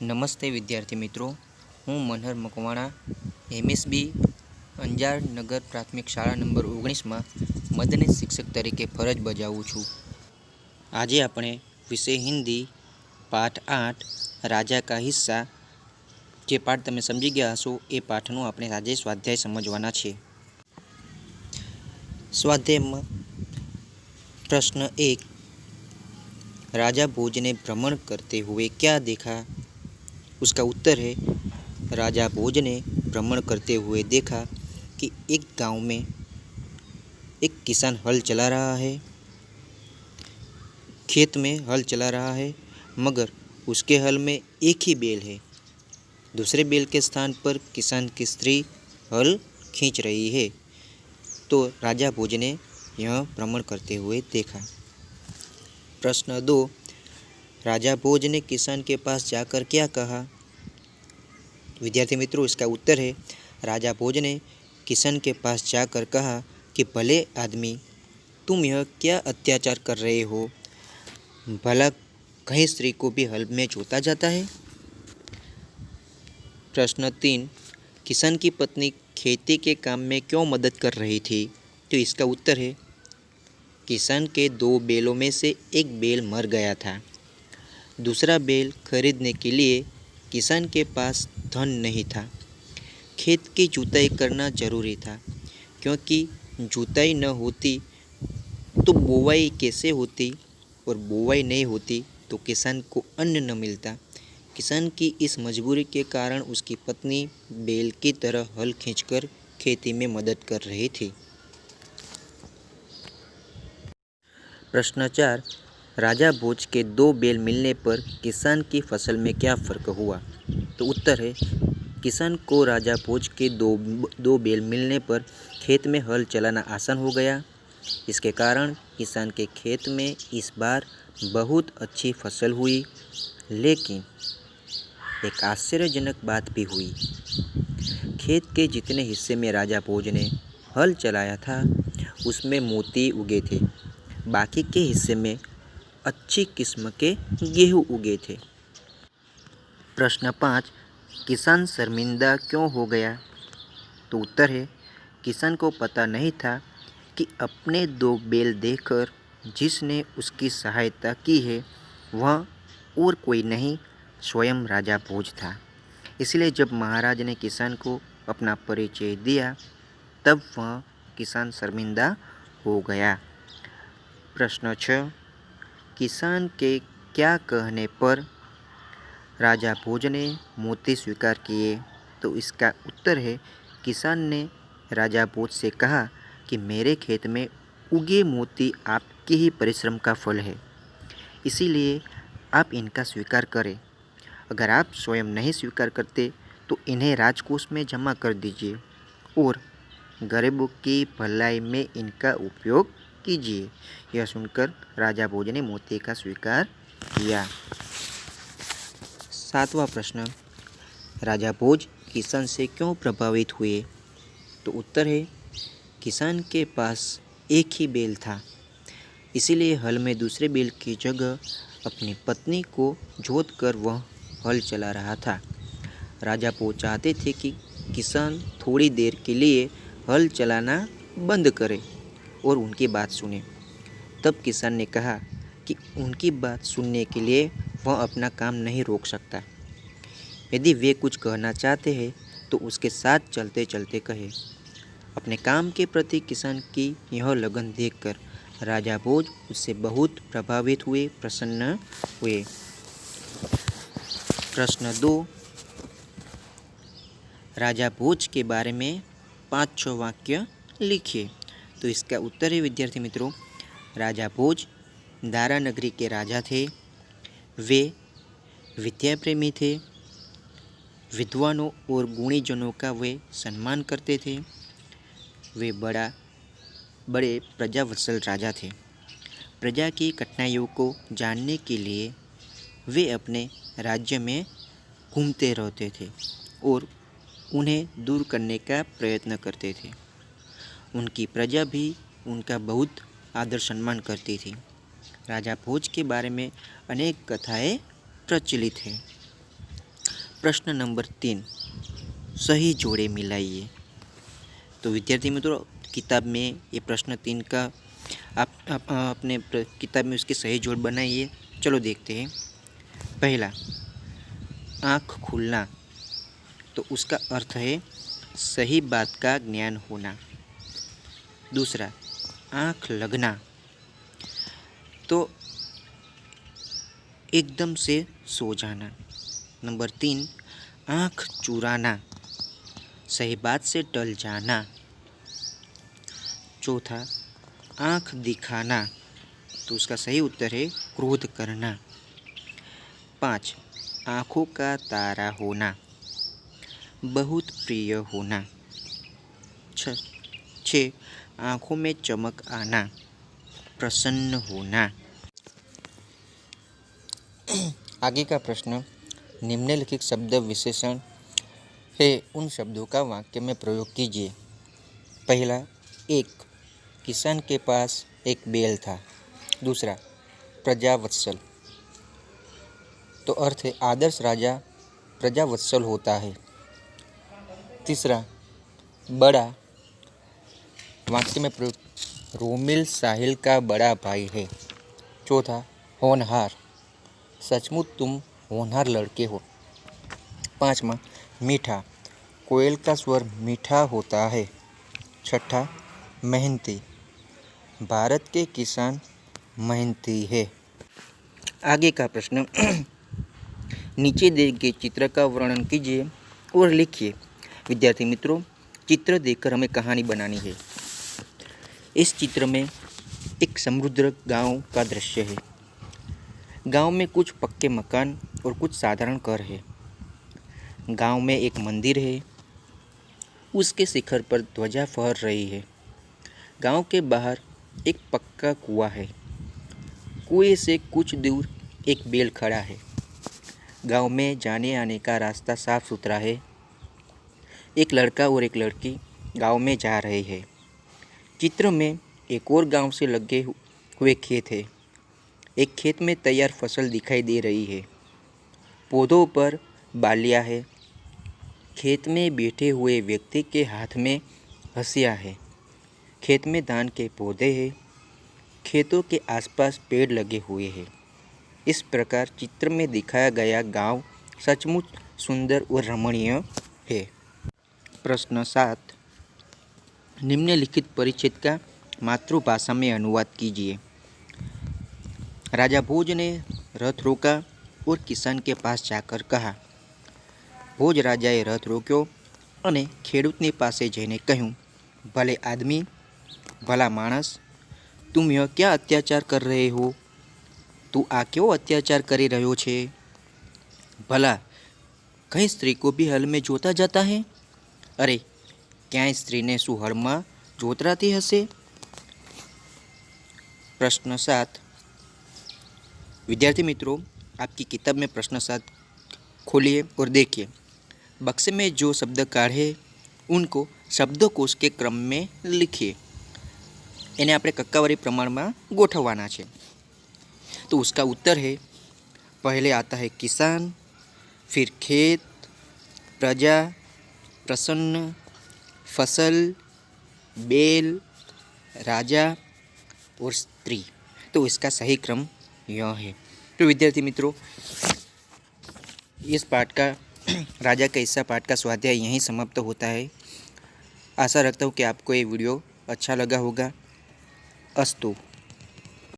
નમસ્તે વિદ્યાર્થી મિત્રો, હું મનહર મકવાણા એમએસબી અંજાર નગર પ્રાથમિક શાળા નંબર 19માં મદદનીશ શિક્ષક તરીકે ફરજ બજાવું છું। આજે આપણે વિષય હિન્દી પાઠ 8 રાજા કા હિસ્સા જે પાઠ તમે સમજી ગયા હશો એ પાઠનું આપણે આજે સ્વાધ્યાય સમજવાના છે। स्वाध्याय प्रश्न 1, राजा भोज ने भ्रमण करते हुए क्या देखा? उसका उत्तर है, राजा भोज ने भ्रमण करते हुए देखा कि एक गांव में एक किसान हल चला रहा है, खेत में हल चला रहा है, मगर उसके हल में एक ही बैल है। दूसरे बैल के स्थान पर किसान की स्त्री हल खींच रही है। तो राजा भोज ने यह भ्रमण करते हुए देखा। प्रश्न 2, राजा भोज ने किसान के पास जाकर क्या कहा? विद्यार्थी मित्रों, इसका उत्तर है, राजा भोज ने किसान के पास जाकर कहा कि भले आदमी, तुम यह क्या अत्याचार कर रहे हो? भला कहीं स्त्री को भी हल में जोता जाता है? प्रश्न 3, किसान की पत्नी खेती के काम में क्यों मदद कर रही थी? तो इसका उत्तर है, किसान के 2 बैलों में से एक बैल मर गया था। दूसरा बैल खरीदने के लिए किसान के पास धन नहीं था। खेत की जुताई करना जरूरी था, क्योंकि जुताई न होती तो बुवाई कैसे होती, और बुवाई नहीं होती तो किसान को अन्न न मिलता। किसान की इस मजबूरी के कारण उसकी पत्नी बैल की तरह हल खींचकर खेती में मदद कर रही थी। प्रश्न 4, राजा भोज के 2 बैल मिलने पर किसान की फसल में क्या फ़र्क हुआ? तो उत्तर है, किसान को राजा भोज के दो बैल मिलने पर खेत में हल चलाना आसान हो गया। इसके कारण किसान के खेत में इस बार बहुत अच्छी फसल हुई। लेकिन एक आश्चर्यजनक बात भी हुई। खेत के जितने हिस्से में राजा भोज ने हल चलाया था उसमें मोती उगे थे। बाकी के हिस्से में अच्छी किस्म के गेहूँ उगे थे। प्रश्न 5, किसान शर्मिंदा क्यों हो गया? तो उत्तर है, किसान को पता नहीं था कि अपने 2 बैल देकर जिसने उसकी सहायता की है वह और कोई नहीं, स्वयं राजा भोज था। इसलिए जब महाराज ने किसान को अपना परिचय दिया तब वह किसान शर्मिंदा हो गया। प्रश्न 6, किसान के क्या कहने पर राजा भोज ने मोती स्वीकार किए? तो इसका उत्तर है, किसान ने राजा भोज से कहा कि मेरे खेत में उगे मोती आपके ही परिश्रम का फल है, इसीलिए आप इनका स्वीकार करें। अगर आप स्वयं नहीं स्वीकार करते तो इन्हें राजकोष में जमा कर दीजिए और गरीबों की भलाई में इनका उपयोग कीजिए। यह सुनकर राजा भोज ने मोती का स्वीकार किया। 7वां प्रश्न, राजा भोज किसान से क्यों प्रभावित हुए? तो उत्तर है, किसान के पास एक ही बैल था, इसीलिए हल में दूसरे बैल की जगह अपनी पत्नी को जोत कर वह हल चला रहा था। राजा भोज चाहते थे कि किसान थोड़ी देर के लिए हल चलाना बंद करे और उनकी बात सुने। तब किसान ने कहा कि उनकी बात सुनने के लिए वह अपना काम नहीं रोक सकता। यदि वे कुछ कहना चाहते हैं तो उसके साथ चलते चलते कहे। अपने काम के प्रति किसान की यह लगन देखकर राजा भोज उससे बहुत प्रभावित हुए, प्रसन्न हुए। प्रश्न 2, राजा भोज के बारे में 5-6 वाक्य लिखिए। तो इसका उत्तर है, विद्यार्थी मित्रों, राजा भोज दारा नगरी के राजा थे। वे विद्या प्रेमी थे। विद्वानों और गुणीजनों का वे सम्मान करते थे। वे बड़े प्रजावत्सल राजा थे। प्रजा की कठिनाइयों को जानने के लिए वे अपने राज्य में घूमते रहते थे और उन्हें दूर करने का प्रयत्न करते थे। उनकी प्रजा भी उनका बहुत आदर सम्मान करती थी। राजा भोज के बारे में अनेक कथाएं प्रचलित हैं। प्रश्न नंबर 3, सही जोड़े मिलाइए। तो विद्यार्थी मित्रों, किताब में ये प्रश्न 3 का आप अपने किताब में उसके सही जोड़ बनाइए। चलो देखते हैं। पहला, आँख खुलना, तो उसका अर्थ है सही बात का ज्ञान होना। दूसरा, आँख लगना, तो एकदम से सो जाना। नंबर 3, आँख चुराना, सही बात से टल जाना। चौथा, आँख दिखाना, तो उसका सही उत्तर है क्रोध करना। 5, आँखों का तारा होना, बहुत प्रिय होना। 6, आँखों में चमक आना, प्रसन्न होना। आगे का प्रश्न, निम्नलिखित शब्द विशेषण है, उन शब्दों का वाक्य में प्रयोग कीजिए। पहला, एक, किसान के पास एक बैल था। दूसरा, प्रजावत्सल, तो अर्थ है आदर्श राजा प्रजावत्सल होता है। तीसरा, बड़ा, वाक्य में प्रयोग, रोमिल साहिल का बड़ा भाई है। चौथा, होनहार, सचमुच तुम होनहार लड़के हो। पाँचवा, मीठा, कोयल का स्वर मीठा होता है। छठा, मेहनती, भारत के किसान मेहनती है। आगे का प्रश्न, नीचे दिए गए चित्र का वर्णन कीजिए और लिखिए। विद्यार्थी मित्रों, चित्र देखकर हमें कहानी बनानी है। इस चित्र में एक समृद्ध गांव का दृश्य है। गांव में कुछ पक्के मकान और कुछ साधारण घर है। गांव में एक मंदिर है, उसके शिखर पर ध्वजा फहर रही है। गांव के बाहर एक पक्का कुआं है। कुएं से कुछ दूर एक बैल खड़ा है। गांव में जाने आने का रास्ता साफ सुथरा है। एक लड़का और एक लड़की गांव में जा रहे हैं। चित्र में एक और गांव से लगे हुए खेत है। एक खेत में तैयार फसल दिखाई दे रही है। पौधों पर बालियाँ है। खेत में बैठे हुए व्यक्ति के हाथ में हंसिया है। खेत में धान के पौधे हैं। खेतों के आसपास पेड़ लगे हुए हैं। इस प्रकार चित्र में दिखाया गया गांव सचमुच सुंदर और रमणीय है। प्रश्न 7, निम्नलिखित परिच्छेद का मातृभाषा में अनुवाद कीजिए। राजा भोज ने रथ रोका और किसान के पास जाकर कहा। ભોજ રાજાએ રથ રોક્યો અને ખેડૂતની પાસે જઈને કહ્યું, ભલે આદમી, ભલા માણસ, तुम यह क्या अत्याचार कर रहे हो? तू आ क्यों अत्याचार કરી રહ્યો છે? ભલા કઈ સ્ત્રી को भी हल में जोता जाता है? अरे ક્યાંય સ્ત્રીને શું હળમાં જોતરાતી હશે? प्रश्न 7, विद्यार्थी मित्रों, आपकी किताब में प्रश्न 7 खोलिए और देखिए। बक्से में जो शब्द काढ़े उनको शब्दकोश के क्रम में लिखिए। એને આપણે કક્કાવારી પ્રમાણમાં ગોઠવવાના છે। तो उसका उत्तर है, पहले आता है किसान, फिर खेत, प्रजा, प्रसन्न, फसल, बैल, राजा और स्त्री। तो इसका सही क्रम यह है। तो विद्यार्थी मित्रों, इस पाठ का राजा का हिस्सा पाठ का स्वाध्याय यहीं समाप्त होता है। आशा रखता हूँ कि आपको ये वीडियो अच्छा लगा होगा। अस्तु।